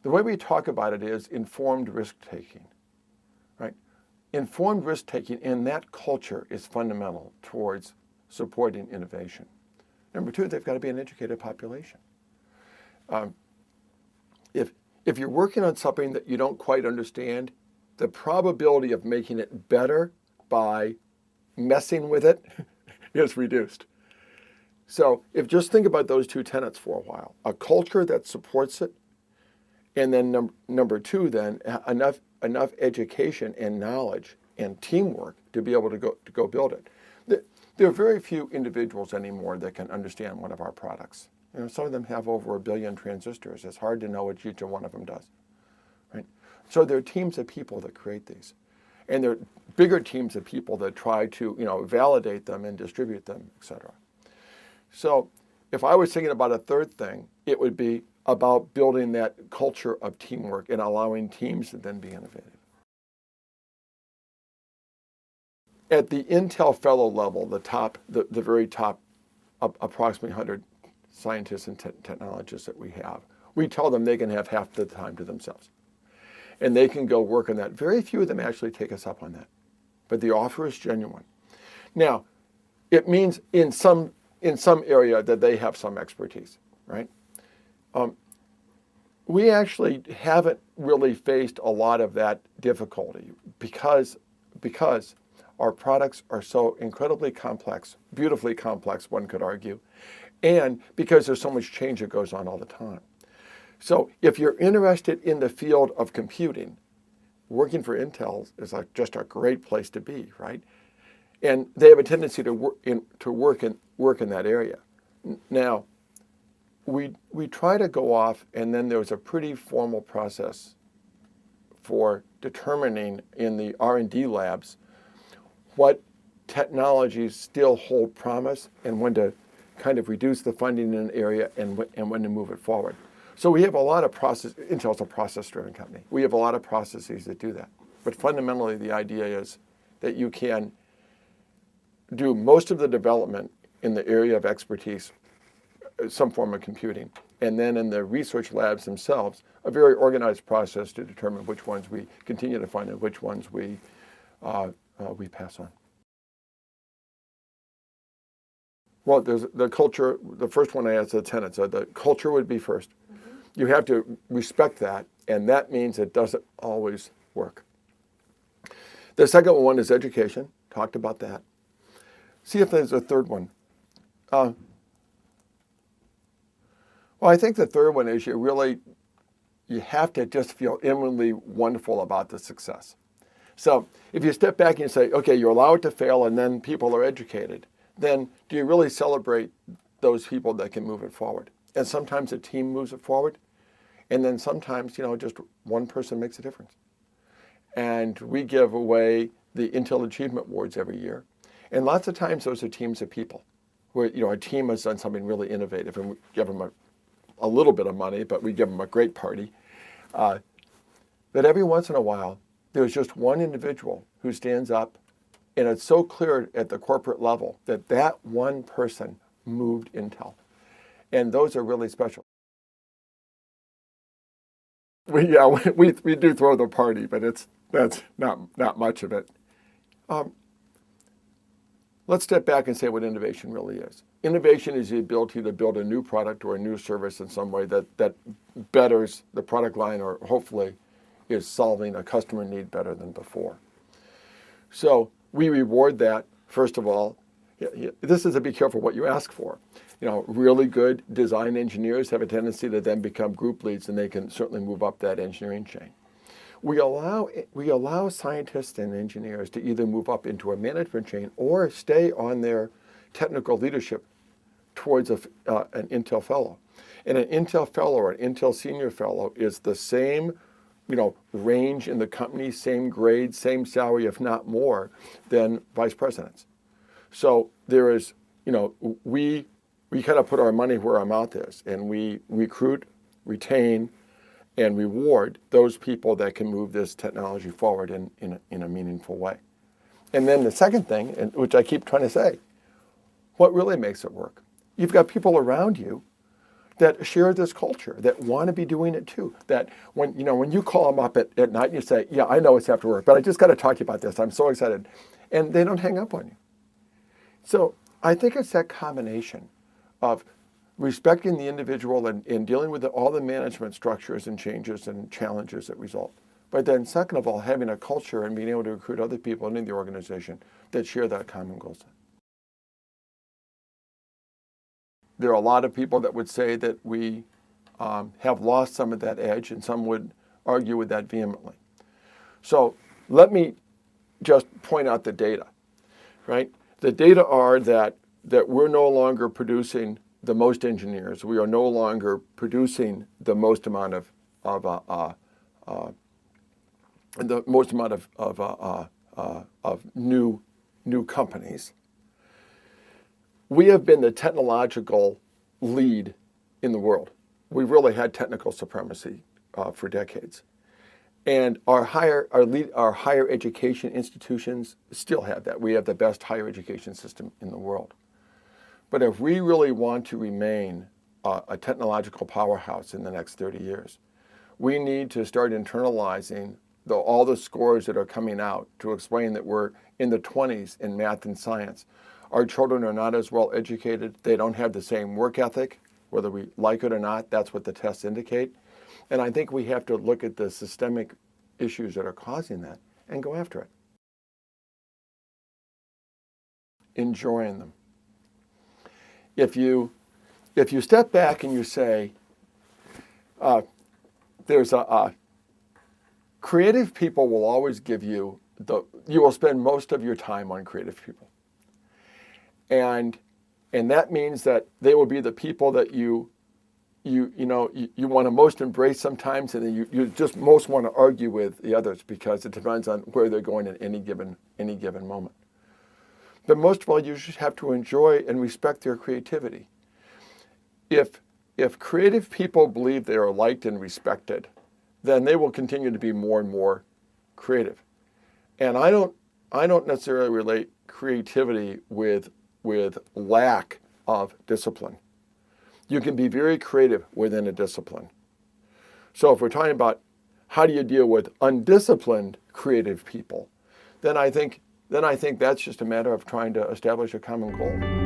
the way we talk about it is informed risk-taking, right? Informed risk-taking in that culture is fundamental towards supporting innovation. Number two, they've got to be an educated population. If you're working on something that you don't quite understand, the probability of making it better by messing with it is reduced. So just think about those two tenets for a while. A culture that supports it, and then number two, then enough education and knowledge and teamwork to be able to go build it. There are very few individuals anymore that can understand one of our products. Some of them have over 1 billion transistors. It's hard to know what each one of them does, right? So there are teams of people that create these, and there are bigger teams of people that try to validate them and distribute them, et cetera. So if I was thinking about a third thing, it would be about building that culture of teamwork and allowing teams to then be innovative. At the Intel fellow level, the very top, approximately 100 scientists and technologists that we have, we tell them they can have half the time to themselves. And they can go work on that. Very few of them actually take us up on that. But the offer is genuine. Now, it means in some area that they have some expertise, right? We actually haven't really faced a lot of that difficulty because our products are so incredibly complex, beautifully complex, one could argue, and because there's so much change that goes on all the time. So if you're interested in the field of computing, working for Intel is just a great place to be, right? And they have a tendency to work in that area. Now, we try to go off, and then there's a pretty formal process for determining in the R&D labs what technologies still hold promise and when to kind of reduce the funding in an area and when to move it forward. So we have a lot of Intel's a process-driven company. We have a lot of processes that do that. But fundamentally, the idea is that you can do most of the development in the area of expertise, some form of computing, and then in the research labs themselves, a very organized process to determine which ones we continue to fund and which ones we pass on. Well, there's the culture. The first one I asked the tenants. The culture would be first. You have to respect that, and that means it doesn't always work. The second one is education. Talked about that. See if there's a third one. Well, I think the third one is you have to just feel inwardly wonderful about the success. So if you step back and say, okay, you're allowed to fail and then people are educated, then do you really celebrate those people that can move it forward? And sometimes a team moves it forward, and then sometimes, just one person makes a difference. And we give away the Intel Achievement Awards every year. And lots of times those are teams of people where, a team has done something really innovative, and we give them a little bit of money, but we give them a great party. But every once in a while, there's just one individual who stands up, and it's so clear at the corporate level that one person moved Intel. And those are really special. We do throw the party, but that's not much of it. Let's step back and say what innovation really is. Innovation is the ability to build a new product or a new service in some way that betters the product line, or hopefully is solving a customer need better than before. So we reward that, first of all. This is to be careful what you ask for. Really good design engineers have a tendency to then become group leads, and they can certainly move up that engineering chain. We allow scientists and engineers to either move up into a management chain or stay on their technical leadership towards an Intel fellow. And an Intel fellow or an Intel senior fellow is the same range in the company, same grade, same salary, if not more, than vice presidents. So there is, we kind of put our money where our mouth is, and we recruit, retain, and reward those people that can move this technology forward in a meaningful way. And then the second thing, which I keep trying to say, what really makes it work? You've got people around you that share this culture, that want to be doing it too. That when you call them up at night and you say, yeah, I know it's after work, but I just got to talk to you about this. I'm so excited. And they don't hang up on you. So I think it's that combination of respecting the individual and dealing with all the management structures and changes and challenges that result. But then second of all, having a culture and being able to recruit other people into the organization that share that common goal set. There are a lot of people that would say that we have lost some of that edge, and some would argue with that vehemently. So let me just point out the data, right? The data are that we're no longer producing the most engineers. We are no longer producing the most amount of new companies. We have been the technological lead in the world. We've really had technical supremacy for decades. And our higher education institutions still have that. We have the best higher education system in the world. But if we really want to remain a technological powerhouse in the next 30 years, we need to start internalizing all the scores that are coming out to explain that we're in the 20s in math and science. Our children are not as well educated. They don't have the same work ethic, whether we like it or not. That's what the tests indicate. And I think we have to look at the systemic issues that are causing that and go after it. Enjoying them. If you step back and you say, creative people will always give you you will spend most of your time on creative people. And that means that they will be the people that you want to most embrace sometimes, and then you just most want to argue with the others because it depends on where they're going at any given moment. But most of all, you just have to enjoy and respect their creativity. If creative people believe they are liked and respected, then they will continue to be more and more creative. And I don't necessarily relate creativity with lack of discipline. You can be very creative within a discipline. So if we're talking about how do you deal with undisciplined creative people, then I think that's just a matter of trying to establish a common goal.